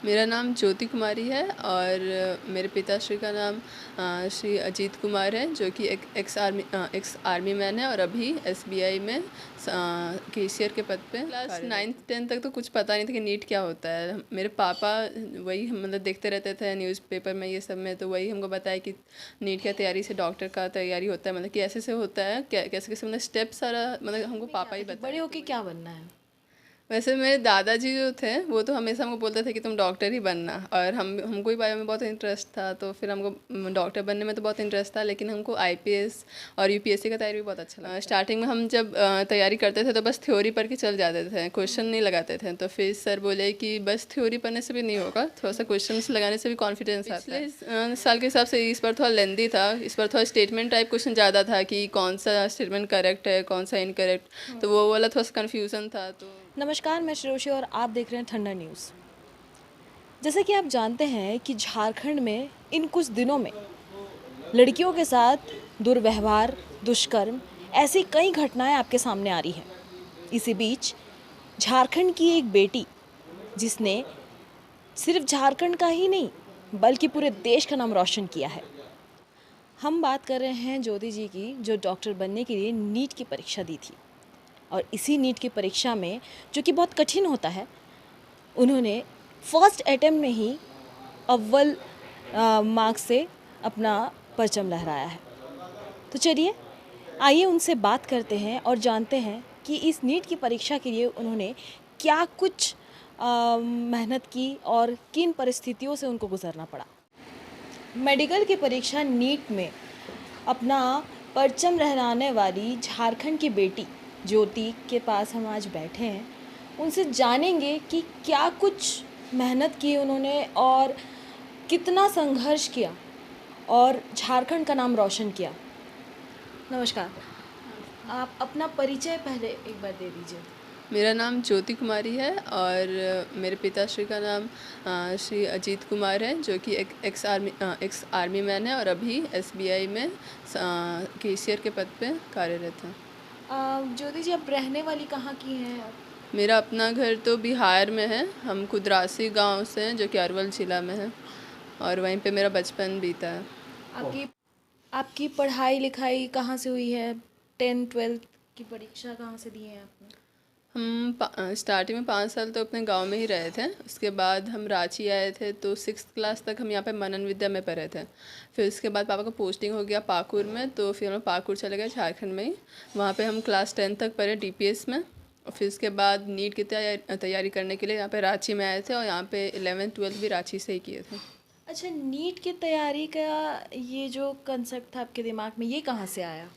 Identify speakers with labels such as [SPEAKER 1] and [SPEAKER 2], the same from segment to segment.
[SPEAKER 1] मेरा नाम ज्योति कुमारी है और मेरे पिताश्री का नाम श्री अजीत कुमार है, जो कि एक एक्स आर्मी मैन है और अभी एसबीआई में कैशियर के पद पे। क्लास 9th 10th तक तो कुछ पता नहीं था कि नीट क्या होता है। मेरे पापा वही मतलब देखते रहते थे न्यूज़पेपर में ये सब में, तो वही हमको बताया कि नीट की तैयारी से डॉक्टर का तैयारी होता है, मतलब कि ऐसे से होता है, कैसे कैसे मतलब स्टेप सारा मतलब हमको पापा ही बताया।
[SPEAKER 2] बड़े होके क्या बनना है?
[SPEAKER 1] वैसे मेरे दादाजी जो थे वो तो हमेशा हमको बोलते थे कि तुम डॉक्टर ही बनना, और हमको भी बायो में बहुत इंटरेस्ट था, तो फिर हमको डॉक्टर बनने में तो बहुत इंटरेस्ट था, लेकिन हमको आईपीएस और यूपीएससी का तैयारी भी बहुत अच्छा लगा। स्टार्टिंग में हम जब तैयारी करते थे तो बस थ्योरी पढ़ के चल जाते थे, क्वेश्चन नहीं लगाते थे। तो फिर सर बोले कि बस थ्योरी पढ़ने से भी नहीं होगा, थोड़ा सा क्वेश्चन लगाने से भी कॉन्फिडेंस आता है। पिछले साल के हिसाब से इस बार थोड़ा लेंदी था, इस बार थोड़ा स्टेटमेंट टाइप क्वेश्चन ज़्यादा था कि कौन सा स्टेटमेंट करेक्ट है कौन सा इनकरेक्ट, तो वो वाला थोड़ा सा कन्फ्यूज़न था। तो
[SPEAKER 2] नमस्कार, मैं श्रेयोशी और आप देख रहे हैं थंडर न्यूज़। जैसे कि आप जानते हैं कि झारखंड में इन कुछ दिनों में लड़कियों के साथ दुर्व्यवहार, दुष्कर्म, ऐसी कई घटनाएं आपके सामने आ रही हैं। इसी बीच झारखंड की एक बेटी, जिसने सिर्फ झारखंड का ही नहीं बल्कि पूरे देश का नाम रोशन किया है। हम बात कर रहे हैं ज्योति जी की, जो डॉक्टर बनने के लिए नीट की परीक्षा दी थी। और इसी नीट की परीक्षा में, जो कि बहुत कठिन होता है, उन्होंने फर्स्ट अटेम्प्ट में ही अव्वल मार्क्स से अपना परचम लहराया है। तो चलिए, आइए उनसे बात करते हैं और जानते हैं कि इस नीट की परीक्षा के लिए उन्होंने क्या कुछ मेहनत की और किन परिस्थितियों से उनको गुजरना पड़ा। मेडिकल की परीक्षा नीट में अपना परचम लहराने वाली झारखंड की बेटी ज्योति के पास हम आज बैठे हैं। उनसे जानेंगे कि क्या कुछ मेहनत की उन्होंने और कितना संघर्ष किया और झारखंड का नाम रोशन किया। नमस्कार, आप अपना परिचय पहले एक बार दे दीजिए।
[SPEAKER 1] मेरा नाम ज्योति कुमारी है और मेरे पिताश्री का नाम श्री अजीत कुमार है, जो कि एक एक्स आर्मी मैन है और अभी एसबीआई में कैशियर के पद पे कार्यरत हैं।
[SPEAKER 2] ज्योति जी, आप रहने वाली कहाँ की हैं?
[SPEAKER 1] मेरा अपना घर तो बिहार में है, हम कुदरासी गांव से हैं जो कि अरवल ज़िला में है, और वहीं पे मेरा बचपन बीता है।
[SPEAKER 2] आपकी आपकी पढ़ाई लिखाई कहाँ से हुई है? 10th 12th की परीक्षा कहाँ से दी है आपने?
[SPEAKER 1] हम स्टार्टिंग में 5 साल तो अपने गांव में ही रहे थे, उसके बाद हम रांची आए थे, तो 6th क्लास तक हम यहाँ पे मनन विद्या में पढ़े थे। फिर उसके बाद पापा का पोस्टिंग हो गया पाकुर में, तो फिर हम पाकुर चले गए झारखंड में ही। वहाँ पे हम क्लास 10 तक पढ़े डीपीएस में, और फिर उसके बाद नीट की तैयारी करने के लिए यहाँ पे रांची में आए थे, और यहाँ पे 11th 12th भी रांची से ही किए थे।
[SPEAKER 2] अच्छा, नीट की तैयारी का ये जो कंसेप्ट था आपके दिमाग में, ये कहाँ से आया?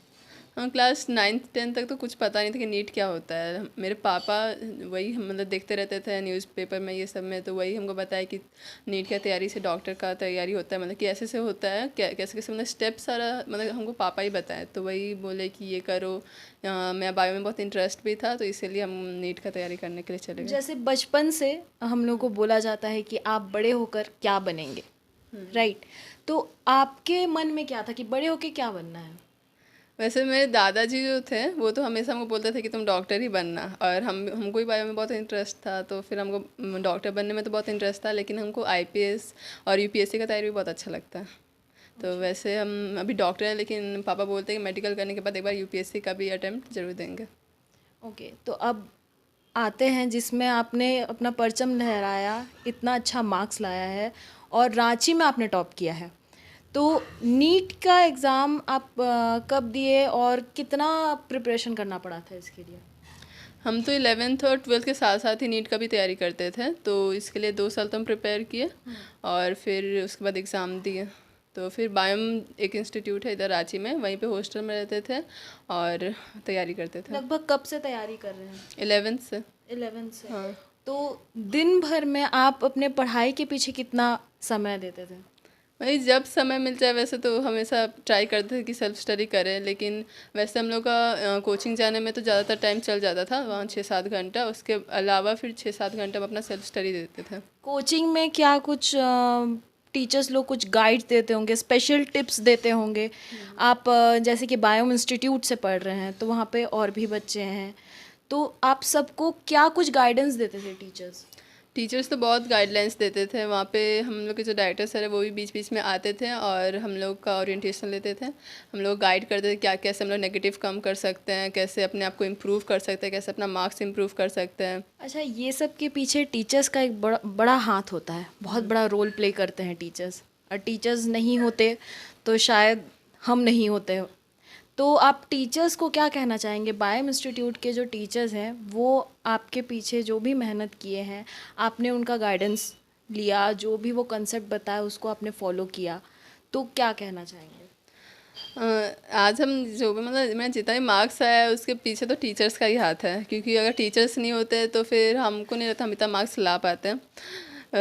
[SPEAKER 1] हाँ, क्लास 9th 10th तक तो कुछ पता नहीं था कि नीट क्या होता है। मेरे पापा वही मतलब देखते रहते थे न्यूज़पेपर में ये सब में, तो वही हमको बताया कि नीट की तैयारी से डॉक्टर का तैयारी होता है, मतलब कि ऐसे से होता है, कैसे कैसे मतलब स्टेप सारा मतलब हमको पापा ही बताए, तो वही बोले कि ये करो। मैं बायो में बहुत इंटरेस्ट भी था, तो इसीलिए हम नीट का तैयारी करने के लिए चले गए।
[SPEAKER 2] जैसे बचपन से हम लोग को बोला जाता है कि आप बड़े होकर क्या बनेंगे, राइट? तो आपके मन में क्या था कि बड़े होकर क्या बनना है?
[SPEAKER 1] वैसे मेरे दादाजी जो थे वो तो हमेशा हमको बोलते थे कि तुम डॉक्टर ही बनना, और हमको भी बायो में बहुत इंटरेस्ट था, तो फिर हमको डॉक्टर बनने में तो बहुत इंटरेस्ट था, लेकिन हमको आईपीएस और यूपीएससी का तैयारी भी बहुत अच्छा लगता है। तो वैसे हम अभी डॉक्टर हैं, लेकिन पापा बोलते हैं कि मेडिकल करने के बाद एक बार यूपीएससी का भी अटेम्प्ट जरूर देंगे।
[SPEAKER 2] ओके, तो अब आते हैं जिसमें आपने अपना परचम लहराया, इतना अच्छा मार्क्स लाया है और रांची में आपने टॉप किया है। तो नीट का एग्ज़ाम आप कब दिए और कितना प्रिपरेशन करना पड़ा था इसके लिए?
[SPEAKER 1] हम तो 11th और 12th के साथ साथ ही नीट का भी तैयारी करते थे, तो इसके लिए 2 साल तो हम प्रिपेयर किए, और फिर उसके बाद एग्ज़ाम दिए। तो फिर बायम एक इंस्टीट्यूट है इधर रांची में, वहीं पे हॉस्टल में रहते थे और तैयारी करते थे।
[SPEAKER 2] लगभग कब से तैयारी कर रहे हैं?
[SPEAKER 1] 11th से।
[SPEAKER 2] 11 से।
[SPEAKER 1] हाँ,
[SPEAKER 2] तो दिन भर में आप अपने पढ़ाई के पीछे कितना समय देते थे?
[SPEAKER 1] वही जब समय मिल जाए, वैसे तो हमेशा ट्राई करते थे कि सेल्फ स्टडी करें, लेकिन वैसे हम लोग का कोचिंग जाने में तो ज़्यादातर टाइम चल जाता था वहाँ 6-7 घंटा, उसके अलावा फिर 6-7 घंटा हम अपना सेल्फ स्टडी देते थे।
[SPEAKER 2] कोचिंग में क्या कुछ टीचर्स लोग कुछ गाइड देते होंगे, स्पेशल टिप्स देते होंगे? आप जैसे कि बायो इंस्टीट्यूट से पढ़ रहे हैं, तो वहाँ पे और भी बच्चे हैं, तो आप सबको क्या कुछ गाइडेंस देते थे टीचर्स?
[SPEAKER 1] टीचर्स तो बहुत गाइडलाइंस देते थे वहाँ पे। हम लोग के जो डायरेक्टर सर है वो भी बीच बीच में आते थे और हम लोग का ओरिएंटेशन लेते थे। हम लोग गाइड करते थे क्या कैसे हम लोग नेगेटिव कम कर सकते हैं, कैसे अपने आप को इम्प्रूव कर सकते हैं, कैसे अपना मार्क्स इम्प्रूव कर सकते हैं।
[SPEAKER 2] अच्छा, ये सब के पीछे टीचर्स का एक बड़ा बड़ा हाथ होता है, बहुत बड़ा रोल प्ले करते हैं टीचर्स। और टीचर्स नहीं होते तो शायद हम नहीं होते। तो आप टीचर्स को क्या कहना चाहेंगे? बायम इंस्टीट्यूट के जो टीचर्स हैं वो आपके पीछे जो भी मेहनत किए हैं, आपने उनका गाइडेंस लिया, जो भी वो कंसेप्ट बताया उसको आपने फॉलो किया, तो क्या कहना चाहेंगे?
[SPEAKER 1] आज हम जो भी मतलब मैं जितना भी मार्क्स आया है उसके पीछे तो टीचर्स का ही हाथ है, क्योंकि अगर टीचर्स नहीं होते तो फिर हमको नहीं लगता हम इतना मार्क्स ला पाते हैं।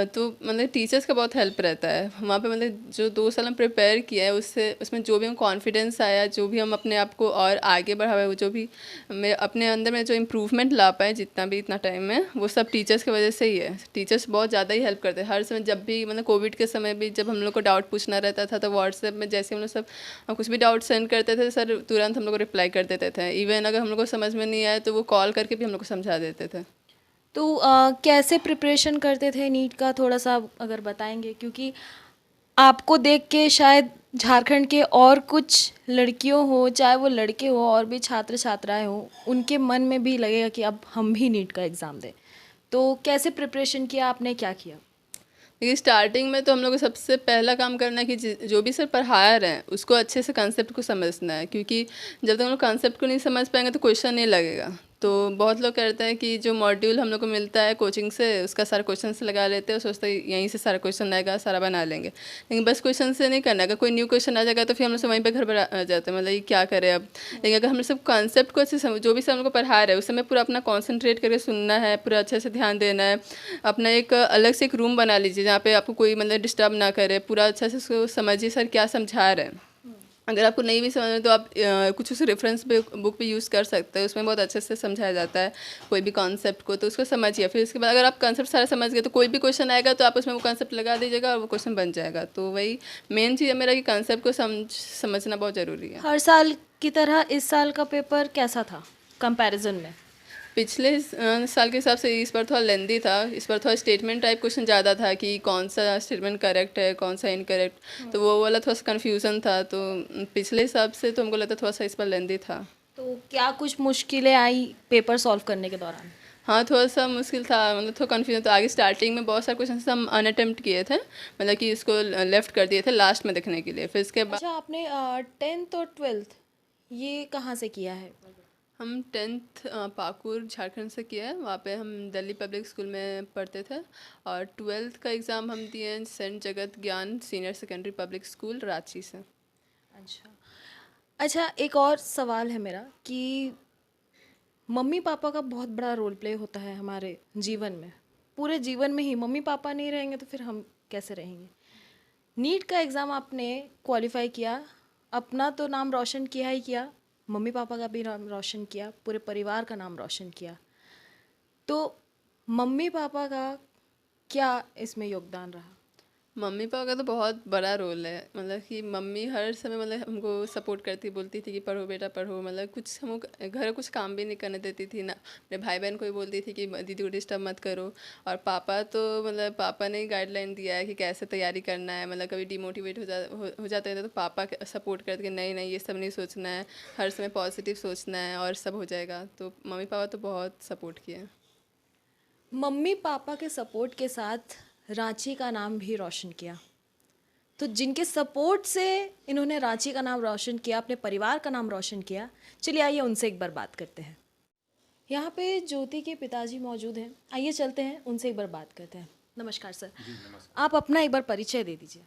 [SPEAKER 1] तो मतलब टीचर्स का बहुत हेल्प रहता है वहाँ पे। मतलब जो 2 साल हम प्रिपेयर किया है उससे उसमें जो भी हम कॉन्फिडेंस आया, जो भी हम अपने आप को और आगे बढ़ाए, वो जो भी मैं अपने अंदर में जो इम्प्रूवमेंट ला पाए जितना भी इतना टाइम में, वो सब टीचर्स की वजह से ही है। टीचर्स बहुत ज़्यादा ही हेल्प करते हैं हर समय। जब भी मतलब कोविड के समय भी जब हम लोग को डाउट पूछना रहता था तो व्हाट्सएप में जैसे हम लोग सब कुछ भी डाउट सेंड करते थे, सर तुरंत हम लोग को रिप्लाई कर देते थे। इवन अगर हम लोग को समझ में नहीं आया तो वो कॉल करके भी हम लोग को समझा देते थे।
[SPEAKER 2] तो कैसे प्रिपरेशन करते थे नीट का, थोड़ा सा अगर बताएंगे? क्योंकि आपको देख के शायद झारखंड के और कुछ लड़कियों हो, चाहे वो लड़के हो, और भी छात्र छात्राएं हो, उनके मन में भी लगेगा कि अब हम भी नीट का एग्ज़ाम दें। तो कैसे प्रिपरेशन किया आपने, क्या किया?
[SPEAKER 1] देखिए स्टार्टिंग में तो हम लोग को सबसे पहला काम करना है कि जो भी सर पढ़ा रहे हैं उसको अच्छे से कंसेप्ट को समझना है, क्योंकि जब तक हम लोग कंसेप्ट को नहीं समझ पाएंगे तो क्वेश्चन नहीं लगेगा। तो बहुत लोग कहते हैं कि जो मॉड्यूल हम लोग को मिलता है कोचिंग से उसका सारा क्वेश्चन से लगा लेते हैं और सोचते हैं यहीं से सारा क्वेश्चन आएगा, सारा बना लेंगे। लेकिन बस क्वेश्चन से नहीं करना है। अगर कोई न्यू क्वेश्चन आ जाएगा तो फिर हम लोग से वहीं पर घर पर आ जाते हैं, मतलब ये क्या करें अब। लेकिन अगर हम लोग सब कॉन्सेप्ट को अच्छे से जो भी सर हम लोग को पढ़ा रहे हैं उस समय पूरा अपना कॉन्सेंट्रेट करके सुनना है, पूरा अच्छे से ध्यान देना है। अपना एक अलग से एक रूम बना लीजिए जहाँ पे आपको कोई मतलब डिस्टर्ब ना करे, पूरा अच्छे से उसको समझिए सर क्या समझा रहे हैं। अगर आपको नहीं भी समझ में तो आप कुछ उस रेफरेंस बुक पे यूज़ कर सकते हैं, उसमें बहुत अच्छे से समझाया जाता है कोई भी कॉन्सेप्ट को। तो उसको समझिए, फिर उसके बाद अगर आप कॉन्सेप्ट सारा समझ गए तो कोई भी क्वेश्चन आएगा तो आप उसमें वो कॉन्सेप्ट लगा दीजिएगा और वो क्वेश्चन बन जाएगा। तो वही मेन चीज़ है मेरा कि कॉन्सेप्ट को समझना बहुत ज़रूरी है।
[SPEAKER 2] हर साल की तरह इस साल का पेपर कैसा था कंपैरिजन में?
[SPEAKER 1] पिछले साल के हिसाब से इस बार थोड़ा लेंदी था। इस बार थोड़ा स्टेटमेंट टाइप क्वेश्चन ज़्यादा था कि कौन सा स्टेटमेंट करेक्ट है कौन सा इनकरेक्ट, तो वो वाला थोड़ा सा कन्फ्यूज़न था। तो पिछले हिसाब से तो हमको लगता थोड़ा सा इस बार लेंदी था।
[SPEAKER 2] तो क्या कुछ मुश्किलें आई पेपर सॉल्व करने के दौरान?
[SPEAKER 1] हाँ थोड़ा सा मुश्किल था, मतलब थोड़ा कन्फ्यूजन। तो आगे स्टार्टिंग में बहुत सारे क्वेश्चन हम अनअटेम्प्ट किए थे, मतलब कि इसको लेफ्ट कर दिए थे लास्ट में देखने के लिए। फिर इसके बाद
[SPEAKER 2] अच्छा, आपने 10th और 12th ये कहाँ से किया है?
[SPEAKER 1] हम 10th पाकुर झारखंड से किया है। वहाँ पे हम दिल्ली पब्लिक स्कूल में पढ़ते थे। और 12th का एग्ज़ाम हम दिए हैं सेंट जगत ज्ञान senior secondary public school Ranchi से।
[SPEAKER 2] अच्छा। अच्छा, एक और सवाल है मेरा कि मम्मी पापा का बहुत बड़ा रोल प्ले होता है हमारे जीवन में। पूरे जीवन में ही मम्मी पापा नहीं रहेंगे तो फिर हम कैसे रहेंगे? नीट का एग्ज़ाम आपने क्वालिफाई किया, अपना तो नाम रोशन किया ही किया, मम्मी पापा का भी नाम रोशन किया, पूरे परिवार का नाम रोशन किया। तो मम्मी पापा का क्या इसमें योगदान रहा?
[SPEAKER 1] मम्मी पापा का तो बहुत बड़ा रोल है। मतलब कि मम्मी हर समय मतलब हमको सपोर्ट करती, बोलती थी कि पढ़ो बेटा पढ़ो। मतलब कुछ हमको घर कुछ काम भी नहीं करने देती थी ना। मेरे भाई बहन को भी बोलती थी कि दीदी को डिस्टर्ब मत करो। और पापा तो मतलब पापा ने गाइडलाइन दिया है कि कैसे तैयारी करना है। मतलब कभी डिमोटिवेट हो जाते थे तो पापा सपोर्ट करते कि नहीं नहीं ये सब नहीं सोचना है, हर समय पॉजिटिव सोचना है और सब हो जाएगा। तो मम्मी पापा तो बहुत सपोर्ट किए।
[SPEAKER 2] मम्मी पापा के सपोर्ट के साथ रांची का नाम भी रोशन किया। तो जिनके सपोर्ट से इन्होंने रांची का नाम रोशन किया, अपने परिवार का नाम रोशन किया, चलिए आइए उनसे एक बार बात करते हैं। यहाँ पे ज्योति के पिताजी मौजूद हैं, आइए चलते हैं उनसे एक बार बात करते हैं। नमस्कार सर।
[SPEAKER 3] जी नमस्कार।
[SPEAKER 2] आप अपना एक बार परिचय दे दीजिए।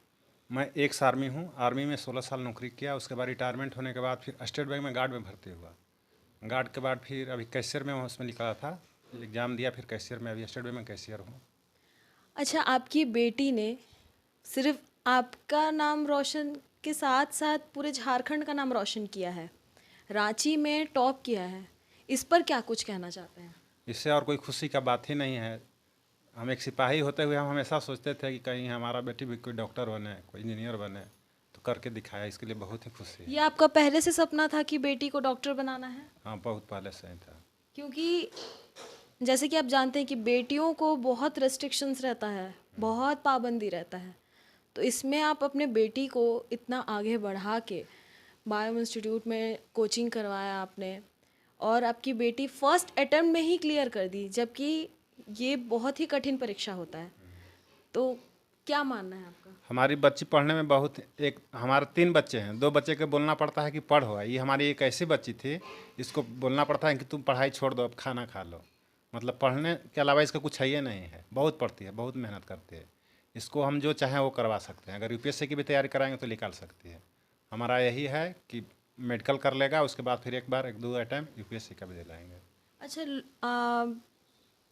[SPEAKER 3] मैं एक्स आर्मी हूँ। आर्मी में 16 साल नौकरी किया। उसके बाद रिटायरमेंट होने के बाद फिर स्टेट बैंक में गार्ड में भर्ती हुआ। गार्ड के बाद फिर अभी कैशियर में उसमें निकला था, एग्ज़ाम दिया, फिर कैशियर में, अभी स्टेट बैंक में कैशियर हूँ।
[SPEAKER 2] अच्छा, आपकी बेटी ने सिर्फ आपका नाम रोशन के साथ साथ पूरे झारखंड का नाम रोशन किया है, रांची में टॉप किया है, इस पर क्या कुछ कहना चाहते हैं?
[SPEAKER 3] इससे और कोई खुशी का बात ही नहीं है। हम एक सिपाही होते हुए हम हमेशा सोचते थे कि कहीं हमारा बेटी भी कोई डॉक्टर बने, कोई इंजीनियर बने, तो करके दिखाया। इसके लिए बहुत ही खुशी है।
[SPEAKER 2] ये आपका पहले से सपना था कि बेटी को डॉक्टर बनाना है?
[SPEAKER 3] हाँ, बहुत पहले से ही था।
[SPEAKER 2] क्योंकि जैसे कि आप जानते हैं कि बेटियों को बहुत रेस्ट्रिक्शंस रहता है, बहुत पाबंदी रहता है, तो इसमें आप अपने बेटी को इतना आगे बढ़ा के बायो इंस्टीट्यूट में कोचिंग करवाया आपने, और आपकी बेटी फर्स्ट अटेम्प्ट में ही क्लियर कर दी, जबकि ये बहुत ही कठिन परीक्षा होता है। तो क्या मानना है आपका?
[SPEAKER 3] हमारी बच्ची पढ़ने में बहुत, एक हमारे 3 बच्चे हैं, 2 बच्चे के बोलना पड़ता है कि पढ़ो। ये हमारी एक ऐसी बच्ची थी, इसको बोलना पड़ता है कि तुम पढ़ाई छोड़ दो, अब खाना खा लो। मतलब पढ़ने के अलावा इसका कुछ है ही नहीं है। बहुत पढ़ती है, बहुत मेहनत करती है। इसको हम जो चाहें वो करवा सकते हैं। अगर यूपीएससी की भी तैयारी कराएंगे तो निकाल सकती है। हमारा यही है कि मेडिकल कर लेगा, उसके बाद फिर एक बार 1-2 अटैम्प्ट यूपीएससी का भी दे लाएंगे।
[SPEAKER 2] अच्छा,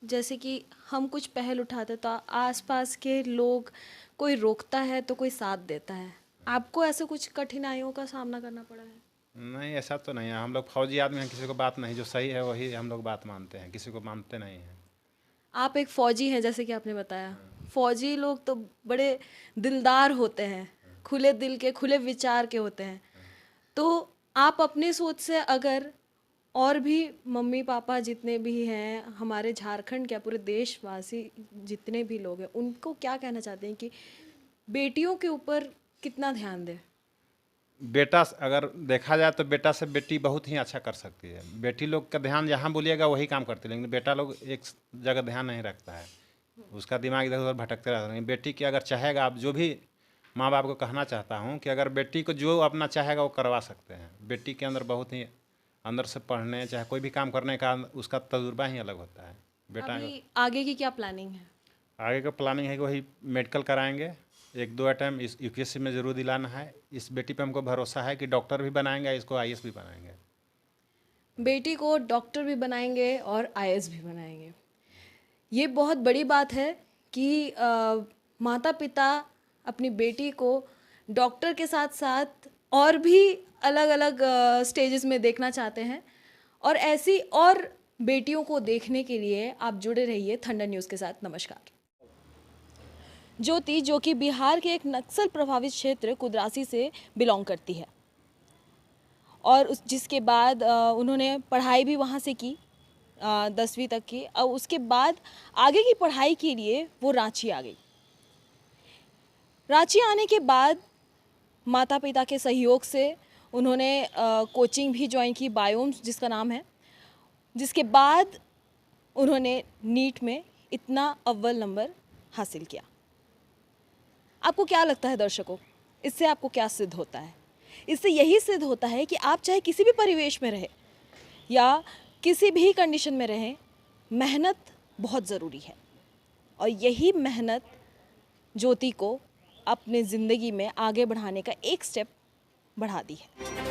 [SPEAKER 2] जैसे कि हम कुछ पहल उठाते तो आसपास के लोग, कोई रोकता है तो कोई साथ देता है, आपको ऐसे कुछ कठिनाइयों का सामना करना पड़ा है?
[SPEAKER 3] नहीं, ऐसा तो नहीं है। हम लोग फौजी आदमी हैं, किसी को बात नहीं, जो सही है वही हम लोग बात मानते हैं, किसी को मानते नहीं हैं।
[SPEAKER 2] आप एक फौजी हैं जैसे कि आपने बताया, फौजी लोग तो बड़े दिलदार होते हैं, खुले दिल के, खुले विचार के होते हैं। तो आप अपनी सोच से अगर और भी मम्मी पापा जितने भी हैं, हमारे झारखंड क्या पूरे देशवासी जितने भी लोग हैं, उनको क्या कहना चाहते हैं कि बेटियों के ऊपर कितना ध्यान दें?
[SPEAKER 3] बेटा अगर देखा जाए तो बेटा से बेटी बहुत ही अच्छा कर सकती है। बेटी लोग का ध्यान जहाँ बोलिएगा वही काम करती है, लेकिन बेटा लोग एक जगह ध्यान नहीं रखता है, उसका दिमाग इधर उधर भटकते रहता है। लेकिन बेटी की अगर चाहेगा, आप जो भी माँ बाप को कहना चाहता हूँ कि अगर बेटी को जो अपना चाहेगा वो करवा सकते हैं। बेटी के अंदर बहुत ही अंदर से पढ़ने चाहे कोई भी काम करने का उसका तजुर्बा ही अलग होता है। बेटा
[SPEAKER 2] अभी आगे की क्या प्लानिंग है?
[SPEAKER 3] आगे का प्लानिंग है कि वही मेडिकल कराएंगे, 1-2 अटैम्प्ट इस यूपीएससी में ज़रूर दिलाना है। इस बेटी पे हमको भरोसा है कि डॉक्टर भी बनाएंगे, इसको आईएएस भी बनाएंगे।
[SPEAKER 2] बेटी को डॉक्टर भी बनाएंगे और आईएएस भी बनाएंगे। ये बहुत बड़ी बात है कि माता पिता अपनी बेटी को डॉक्टर के साथ साथ और भी अलग अलग स्टेजेस में देखना चाहते हैं। और ऐसी और बेटियों को देखने के लिए आप जुड़े रहिए थंडर न्यूज़ के साथ। नमस्कार। ज्योति, जो कि बिहार के एक नक्सल प्रभावित क्षेत्र कुदरासी से बिलोंग करती है, और जिसके बाद उन्होंने पढ़ाई भी वहाँ से की, 10वीं तक की। और उसके बाद आगे की पढ़ाई के लिए वो रांची आ गई। रांची आने के बाद माता पिता के सहयोग से उन्होंने कोचिंग भी ज्वाइन की, बायोम्स जिसका नाम है, जिसके बाद उन्होंने नीट में इतना अव्वल नंबर हासिल किया। आपको क्या लगता है दर्शकों, इससे आपको क्या सिद्ध होता है? इससे यही सिद्ध होता है कि आप चाहे किसी भी परिवेश में रहें या किसी भी कंडीशन में रहें, मेहनत बहुत ज़रूरी है। और यही मेहनत ज्योति को अपने ज़िंदगी में आगे बढ़ाने का एक स्टेप बढ़ा दी है।